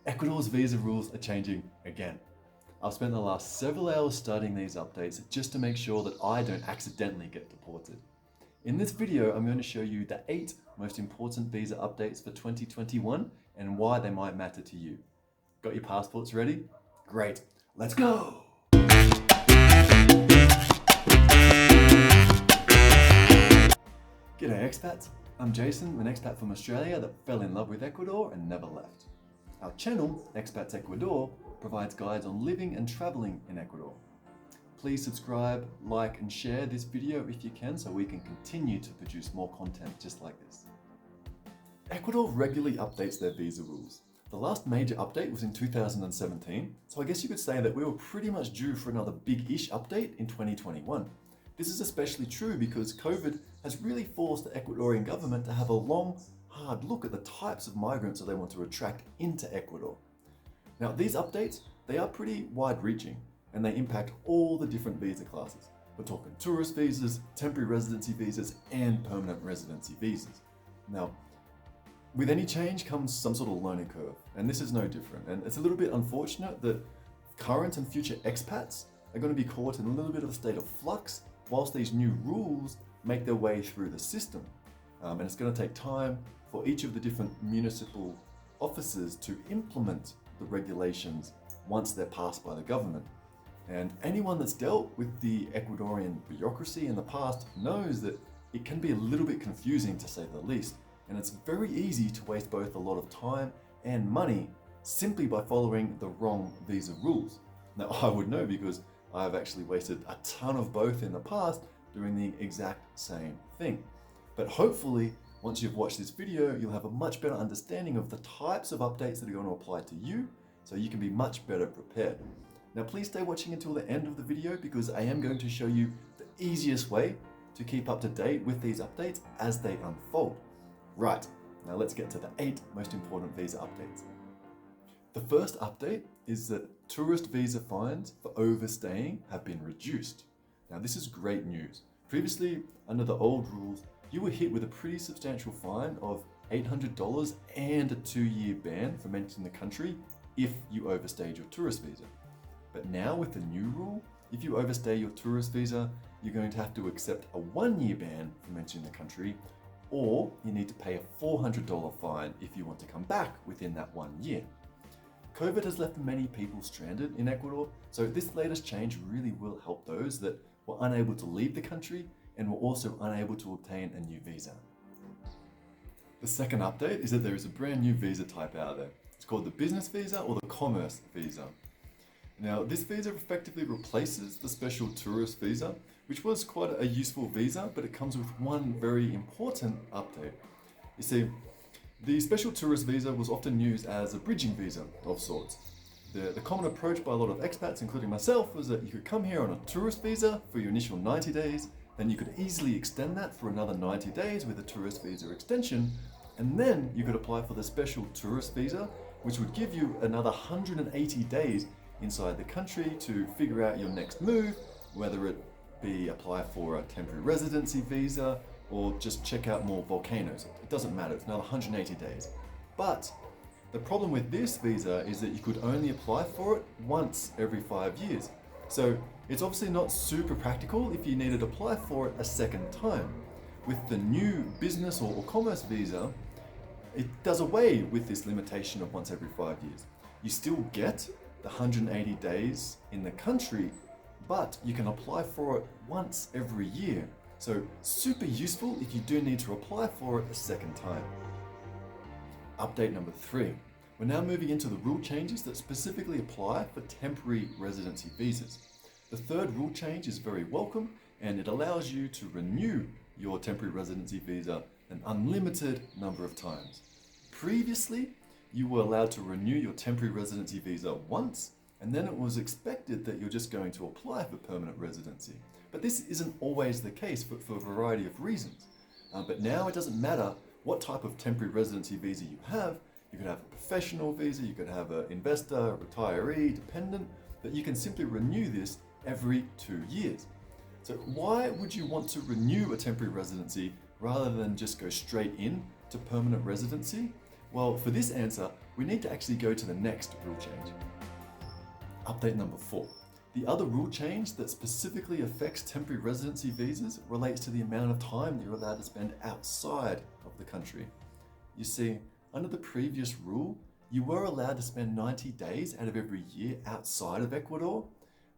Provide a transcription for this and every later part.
Ecuador's visa rules are changing again. I've spent the last several hours studying these updates just to make sure that I don't accidentally get deported. In this video, I'm going to show you the 8 most important visa updates for 2021 and why they might matter to you. Got your passports ready? Great, let's go! G'day expats, I'm Jason, an expat from Australia that fell in love with Ecuador and never left. Our channel, Expats Ecuador, provides guides on living and travelling in Ecuador. Please subscribe, like and share this video if you can so we can continue to produce more content just like this. Ecuador regularly updates their visa rules. The last major update was in 2017, so I guess you could say that we were pretty much due for another big-ish update in 2021. This is especially true because COVID has really forced the Ecuadorian government to have a long, hard look at the types of migrants that they want to attract into Ecuador. Now these updates, they are pretty wide-reaching and they impact all the different visa classes. We're talking tourist visas, temporary residency visas, and permanent residency visas. Now, with any change comes some sort of learning curve, and this is no different. And it's a little bit unfortunate that current and future expats are going to be caught in a little bit of a state of flux whilst these new rules make their way through the system. And it's going to take time for each of the different municipal offices to implement the regulations once they're passed by the government. And anyone that's dealt with the Ecuadorian bureaucracy in the past knows that it can be a little bit confusing to say the least. And it's very easy to waste both a lot of time and money simply by following the wrong visa rules. Now I would know because I've actually wasted a ton of both in the past doing the exact same thing. But hopefully, once you've watched this video, you'll have a much better understanding of the types of updates that are going to apply to you, so you can be much better prepared. Now please stay watching until the end of the video because I am going to show you the easiest way to keep up to date with these updates as they unfold. Right, now let's get to the 8 most important visa updates. The first update is that tourist visa fines for overstaying have been reduced. Now this is great news. Previously, under the old rules, you were hit with a pretty substantial fine of $800 and a 2-year ban from entering the country if you overstayed your tourist visa. But now with the new rule, if you overstay your tourist visa, you're going to have to accept a 1-year ban from entering the country, or you need to pay a $400 fine if you want to come back within that 1 year. COVID has left many people stranded in Ecuador, so this latest change really will help those that were unable to leave the country and were also unable to obtain a new visa. The second update is that there is a brand new visa type out there. It's called the business visa or the commerce visa. Now this visa effectively replaces the special tourist visa, which was quite a useful visa, but it comes with one very important update. You see, the special tourist visa was often used as a bridging visa of sorts. The common approach by a lot of expats, including myself, was that you could come here on a tourist visa for your initial 90 days, then you could easily extend that for another 90 days with a tourist visa extension, and then you could apply for the special tourist visa, which would give you another 180 days inside the country to figure out your next move, whether it be apply for a temporary residency visa or just check out more volcanoes. It doesn't matter, it's another 180 days. But the problem with this visa is that you could only apply for it once every 5 years. So it's obviously not super practical if you needed to apply for it a second time. With the new business or commerce visa, it does away with this limitation of once every 5 years. You still get the 180 days in the country, but you can apply for it once every year. So super useful if you do need to apply for it a second time. Update number 3. We're now moving into the rule changes that specifically apply for temporary residency visas. The third rule change is very welcome and it allows you to renew your temporary residency visa an unlimited number of times. Previously, you were allowed to renew your temporary residency visa once, and then it was expected that you're just going to apply for permanent residency. But this isn't always the case for a variety of reasons. But now it doesn't matter what type of temporary residency visa you have. You could have a professional visa, you could have an investor, a retiree, dependent, that you can simply renew this every 2 years. So why would you want to renew a temporary residency rather than just go straight in to permanent residency? Well, for this answer, we need to actually go to the next rule change. Update number 4. The other rule change that specifically affects temporary residency visas relates to the amount of time that you're allowed to spend outside of the country. You see, under the previous rule, you were allowed to spend 90 days out of every year outside of Ecuador,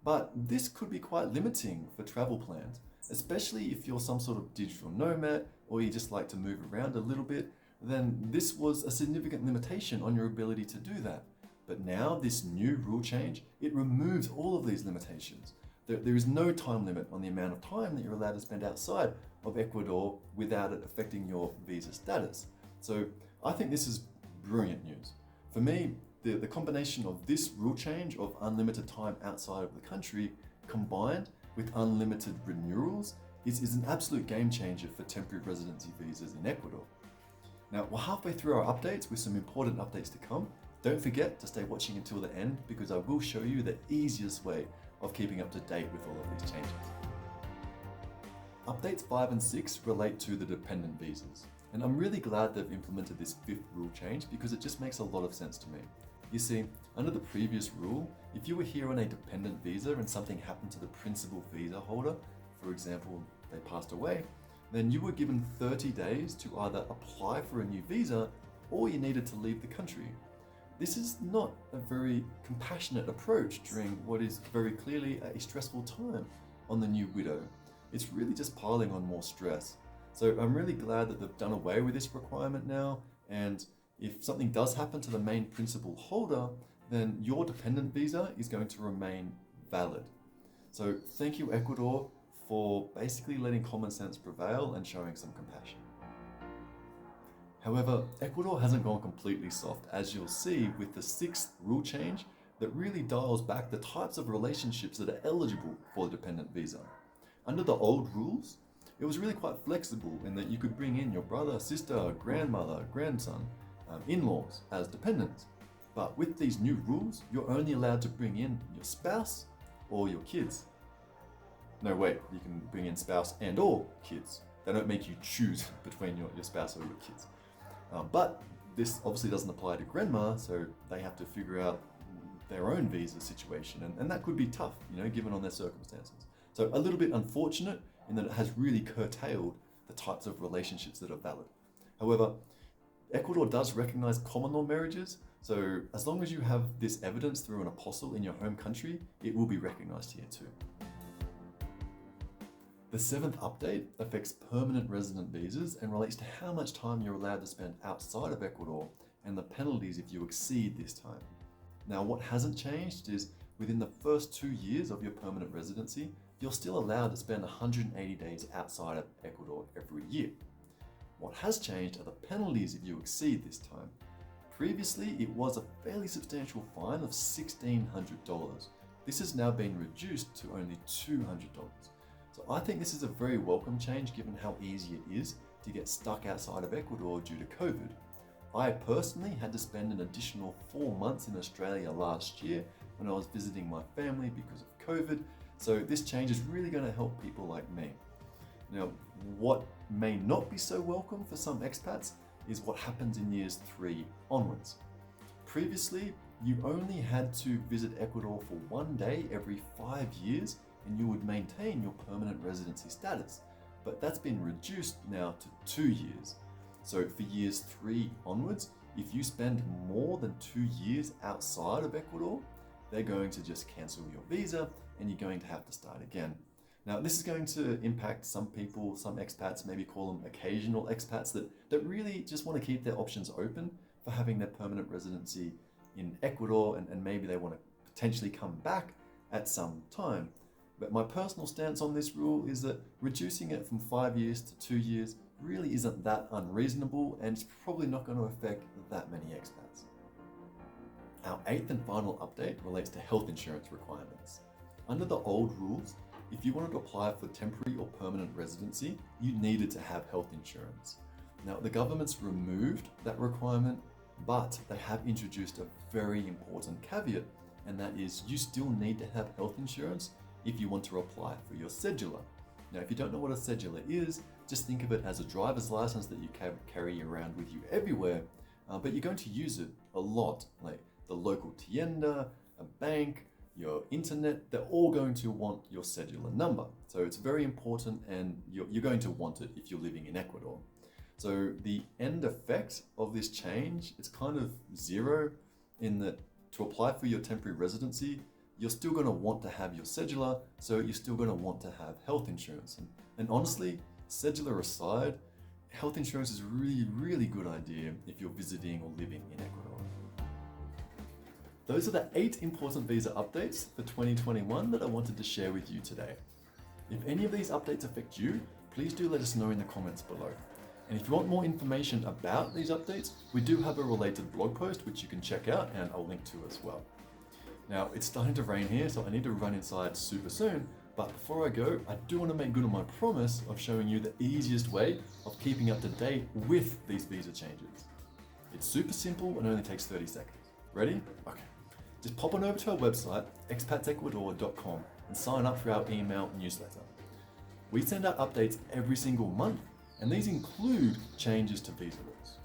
but this could be quite limiting for travel plans, especially if you're some sort of digital nomad or you just like to move around a little bit. Then this was a significant limitation on your ability to do that. But now this new rule change, it removes all of these limitations. There is no time limit on the amount of time that you're allowed to spend outside of Ecuador without it affecting your visa status. So I think this is brilliant news. For me, the combination of this rule change of unlimited time outside of the country combined with unlimited renewals is an absolute game changer for temporary residency visas in Ecuador. Now, we're halfway through our updates with some important updates to come. Don't forget to stay watching until the end because I will show you the easiest way of keeping up to date with all of these changes. Updates 5 and 6 relate to the dependent visas. And I'm really glad they've implemented this 5th rule change because it just makes a lot of sense to me. You see, under the previous rule, if you were here on a dependent visa and something happened to the principal visa holder, for example, they passed away, then you were given 30 days to either apply for a new visa or you needed to leave the country. This is not a very compassionate approach during what is very clearly a stressful time on the new widow. It's really just piling on more stress. So I'm really glad that they've done away with this requirement now, and if something does happen to the main principal holder, then your dependent visa is going to remain valid. So thank you, Ecuador, for basically letting common sense prevail and showing some compassion. However, Ecuador hasn't gone completely soft, as you'll see with the 6th rule change that really dials back the types of relationships that are eligible for the dependent visa. Under the old rules, it was really quite flexible in that you could bring in your brother, sister, grandmother, grandson, in-laws as dependents. But with these new rules, you're only allowed to bring in your spouse or your kids. No, wait, you can bring in spouse and or kids. They don't make you choose between your spouse or your kids. But this obviously doesn't apply to grandma, so they have to figure out their own visa situation, and that could be tough, given on their circumstances. So a little bit unfortunate in that it has really curtailed the types of relationships that are valid. However, Ecuador does recognize common law marriages, so as long as you have this evidence through an apostle in your home country, it will be recognized here too. The 7th update affects permanent resident visas and relates to how much time you're allowed to spend outside of Ecuador and the penalties if you exceed this time. Now, what hasn't changed is within the first 2 years of your permanent residency, you're still allowed to spend 180 days outside of Ecuador every year. What has changed are the penalties if you exceed this time. Previously, it was a fairly substantial fine of $1,600. This has now been reduced to only $200. So I think this is a very welcome change given how easy it is to get stuck outside of Ecuador due to COVID. I personally had to spend an additional 4 months in Australia last year when I was visiting my family because of COVID, so this change is really going to help people like me. Now, what may not be so welcome for some expats is what happens in years 3 onwards. Previously, you only had to visit Ecuador for 1 day every 5 years and you would maintain your permanent residency status, but that's been reduced now to 2 years. So for years 3 onwards, if you spend more than 2 years outside of Ecuador, they're going to just cancel your visa and you're going to have to start again. Now, this is going to impact some people, some expats, maybe call them occasional expats that really just want to keep their options open for having their permanent residency in Ecuador, and maybe they want to potentially come back at some time. But my personal stance on this rule is that reducing it from 5 years to 2 years really isn't that unreasonable, and it's probably not going to affect that many expats. Our 8th and final update relates to health insurance requirements. Under the old rules, if you wanted to apply for temporary or permanent residency, you needed to have health insurance. Now, the government's removed that requirement, but they have introduced a very important caveat, and that is you still need to have health insurance if you want to apply for your cedula. Now, if you don't know what a cedula is, just think of it as a driver's license that you carry around with you everywhere, but you're going to use it a lot. Like the local tienda, a bank, your internet, they're all going to want your cedula number. So it's very important, and you're going to want it if you're living in Ecuador. So the end effect of this change, it's kind of zero, in that to apply for your temporary residency, you're still going to want to have your cedula, so you're still going to want to have health insurance. And honestly, cedula aside, health insurance is a really good idea if you're visiting or living in Ecuador. Those are the 8 important visa updates for 2021 that I wanted to share with you today. If any of these updates affect you, please do let us know in the comments below. And if you want more information about these updates, we do have a related blog post which you can check out, and I'll link to as well. Now, it's starting to rain here, so I need to run inside super soon, but before I go, I do want to make good on my promise of showing you the easiest way of keeping up to date with these visa changes. It's super simple and only takes 30 seconds. Ready? Okay. Just pop on over to our website, expatsecuador.com, and sign up for our email newsletter. We send out updates every single month, and these include changes to visa rules.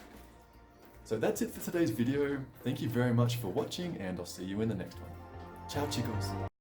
So that's it for today's video. Thank you very much for watching, and I'll see you in the next one. Ciao, chicos.